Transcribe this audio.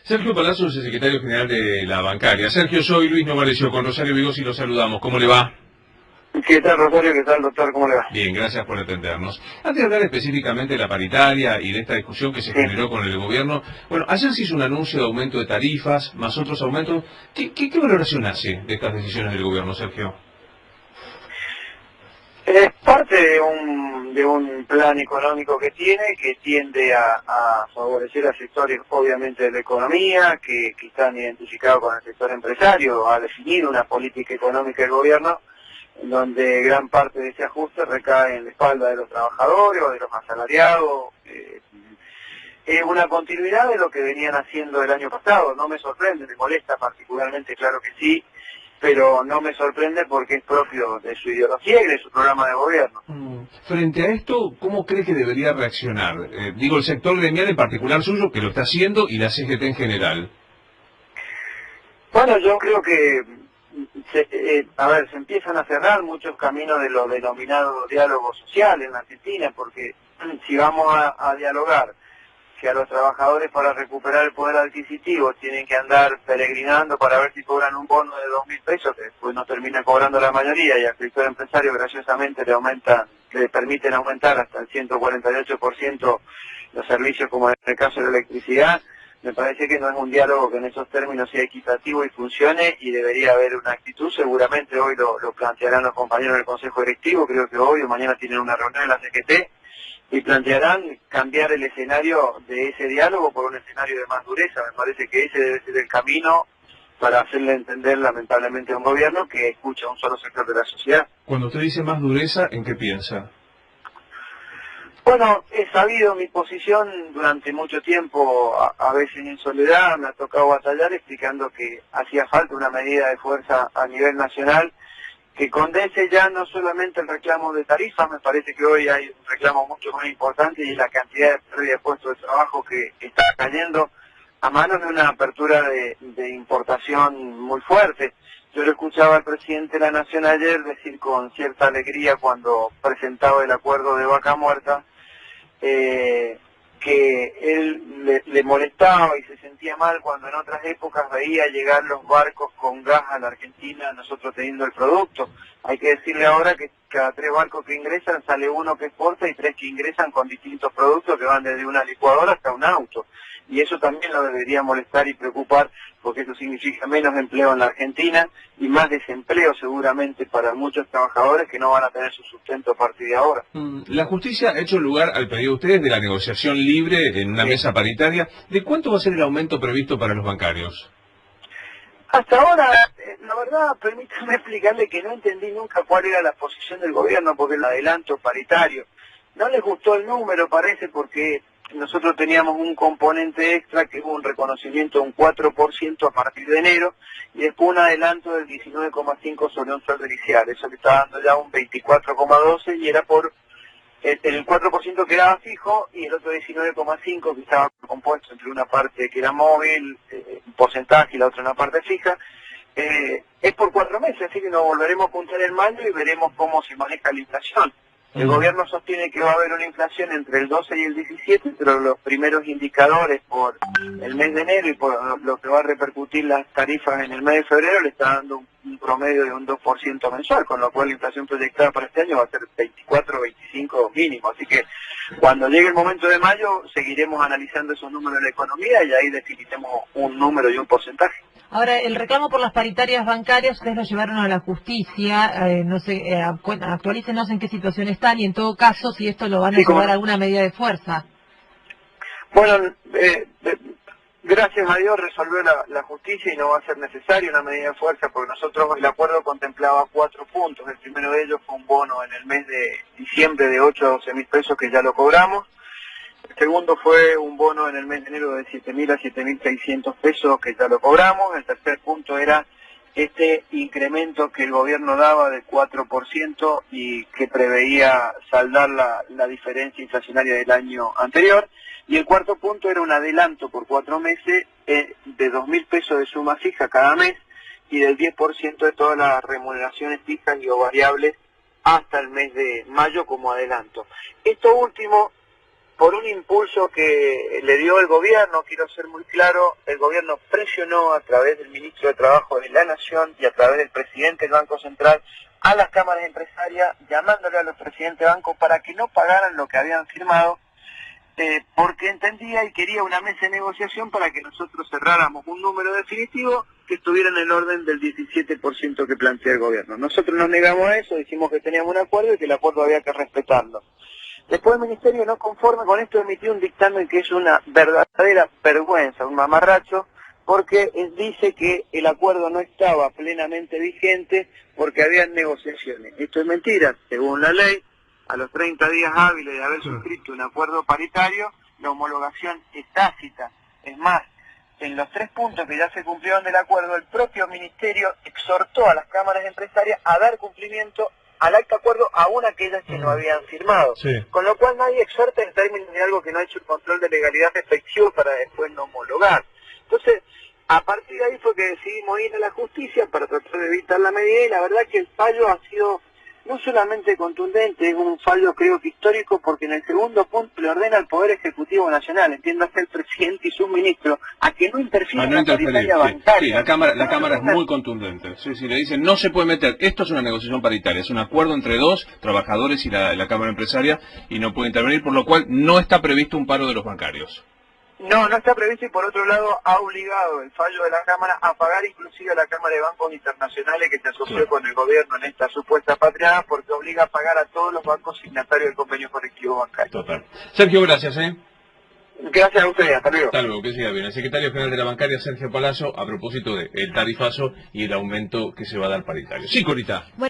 Sergio Palazzo es el secretario general de la bancaria. Sergio, soy Luis Novarecio, con Rosario Vigos y los saludamos. ¿Cómo le va? ¿Qué tal, Rosario? ¿Qué tal, doctor? ¿Cómo le va? Bien, gracias por atendernos. Antes de hablar específicamente de la paritaria y de esta discusión que se Sí. generó con el gobierno, bueno, ayer se hizo un anuncio de aumento de tarifas, más otros aumentos. ¿Qué valoración hace de estas decisiones del gobierno, Sergio? Es parte de un plan económico que tiende a favorecer a sectores, obviamente, de la economía, que están identificados con el sector empresario. Ha definido una política económica del gobierno, en donde gran parte de ese ajuste recae en la espalda de los trabajadores o de los asalariados. Es una continuidad de lo que venían haciendo el año pasado. No me sorprende, me molesta particularmente, claro que sí, pero no me sorprende porque es propio de su ideología y de su programa de gobierno. Frente a esto, ¿cómo cree que debería reaccionar? Digo, el sector gremial en particular suyo, que lo está haciendo, y la CGT en general. Bueno, yo creo que, se empiezan a cerrar muchos caminos de lo denominado diálogo social en la Argentina, porque si vamos a dialogar, que a los trabajadores para recuperar el poder adquisitivo tienen que andar peregrinando para ver si cobran un bono de 2.000 pesos, que después no termina cobrando la mayoría, y al sector empresario graciosamente le permiten aumentar hasta el 148% los servicios, como en el caso de la electricidad. Me parece que no es un diálogo que en esos términos sea equitativo y funcione, y debería haber una actitud. Seguramente hoy lo plantearán los compañeros del Consejo Directivo, creo que hoy o mañana tienen una reunión en la CGT, y plantearán cambiar el escenario de ese diálogo por un escenario de más dureza. Me parece que ese debe ser el camino para hacerle entender lamentablemente a un gobierno que escucha a un solo sector de la sociedad. Cuando usted dice más dureza, ¿en qué piensa? Bueno, he sabido mi posición durante mucho tiempo, a veces en soledad, me ha tocado batallar explicando que hacía falta una medida de fuerza a nivel nacional que condense ya no solamente el reclamo de tarifas. Me parece que hoy hay un reclamo mucho más importante, y la cantidad de pérdida de puestos de trabajo que está cayendo a manos de una apertura de importación muy fuerte. Yo lo escuchaba al presidente de la Nación ayer decir con cierta alegría, cuando presentaba el acuerdo de Vaca Muerta, que él le molestaba y se sentía mal cuando en otras épocas veía llegar los barcos con gas a la Argentina, nosotros teniendo el producto. Hay que decirle ahora que cada 3 barcos que ingresan sale uno que exporta y 3 que ingresan con distintos productos que van desde una licuadora hasta un auto. Y eso también lo debería molestar y preocupar, porque eso significa menos empleo en la Argentina y más desempleo seguramente para muchos trabajadores que no van a tener su sustento a partir de ahora. La justicia ha hecho lugar al pedido de ustedes de la negociación libre en una mesa paritaria. ¿De cuánto va a ser el aumento previsto para los bancarios? Hasta ahora, la verdad, permítame explicarle que no entendí nunca cuál era la posición del gobierno, porque el adelanto paritario no les gustó el número, parece, porque nosotros teníamos un componente extra que hubo un reconocimiento de un 4% a partir de enero, y después un adelanto del 19,5 sobre un sueldo inicial. Eso le está dando ya un 24,12, y era por el 4% quedaba fijo y el otro 19,5 que estaba compuesto entre una parte que era móvil, un porcentaje, y la otra una parte fija. Es por 4 meses, así que nos volveremos a juntar en mayo y veremos cómo se maneja la inflación. El gobierno sostiene que va a haber una inflación entre el 12 y el 17, pero los primeros indicadores por el mes de enero y por lo que va a repercutir las tarifas en el mes de febrero le está dando un promedio de un 2% mensual, con lo cual la inflación proyectada para este año va a ser 24 o 25 mínimo. Así que cuando llegue el momento de mayo seguiremos analizando esos números de la economía y ahí definiremos un número y un porcentaje. Ahora, el reclamo por las paritarias bancarias, ustedes lo llevaron a la justicia, no sé, actualícenos en qué situación están y en todo caso si esto lo van a llevar a alguna medida de fuerza. Bueno, gracias a Dios resolvió la justicia y no va a ser necesaria una medida de fuerza, porque nosotros el acuerdo contemplaba 4 puntos. El primero de ellos fue un bono en el mes de diciembre de 8 a 12 mil pesos que ya lo cobramos. El segundo fue un bono en el mes de enero de 7.000 a 7.600 pesos que ya lo cobramos. El tercer punto era este incremento que el gobierno daba de 4% y que preveía saldar la diferencia inflacionaria del año anterior. Y el cuarto punto era un adelanto por 4 meses de 2.000 pesos de suma fija cada mes y del 10% de todas las remuneraciones fijas y o variables hasta el mes de mayo como adelanto. Esto último por un impulso que le dio el gobierno, quiero ser muy claro, el gobierno presionó a través del ministro de Trabajo de la Nación y a través del presidente del Banco Central a las cámaras empresarias, llamándole a los presidentes de bancos para que no pagaran lo que habían firmado, porque entendía y quería una mesa de negociación para que nosotros cerráramos un número definitivo que estuviera en el orden del 17% que plantea el gobierno. Nosotros nos negamos a eso, dijimos que teníamos un acuerdo y que el acuerdo había que respetarlo. Después el Ministerio, no conforme con esto, emitió un dictamen que es una verdadera vergüenza, un mamarracho, porque dice que el acuerdo no estaba plenamente vigente porque había negociaciones. Esto es mentira. Según la ley, a los 30 días hábiles de haber suscrito un acuerdo paritario, la homologación es tácita. Es más, en los 3 puntos que ya se cumplieron del acuerdo, el propio Ministerio exhortó a las cámaras empresarias a dar cumplimiento al acta acuerdo aún aquellas que no habían firmado. Sí. Con lo cual nadie exhorta en términos de algo que no ha hecho un control de legalidad efectivo para después no homologar. Entonces, a partir de ahí fue que decidimos ir a la justicia para tratar de evitar la medida, y la verdad que el fallo ha sido no solamente contundente, es un fallo creo que histórico, porque en el segundo punto le ordena al Poder Ejecutivo Nacional, entiéndase el presidente y sus ministros, a que no interfieran en la paritaria bancaria. Sí, la Cámara es muy contundente. Sí, le dicen no se puede meter. Esto es una negociación paritaria, es un acuerdo entre dos trabajadores y la Cámara Empresaria, y no puede intervenir, por lo cual no está previsto un paro de los bancarios. No está previsto, y por otro lado ha obligado el fallo de la Cámara a pagar inclusive a la Cámara de Bancos Internacionales que se asoció con el gobierno en esta supuesta patriada, porque obliga a pagar a todos los bancos signatarios del convenio colectivo bancario. Total. Sergio, gracias. Gracias a ustedes, hasta luego. Hasta luego, que siga bien. El secretario general de la bancaria, Sergio Palazzo, a propósito del tarifazo y el aumento que se va a dar paritario. Sí, Corita.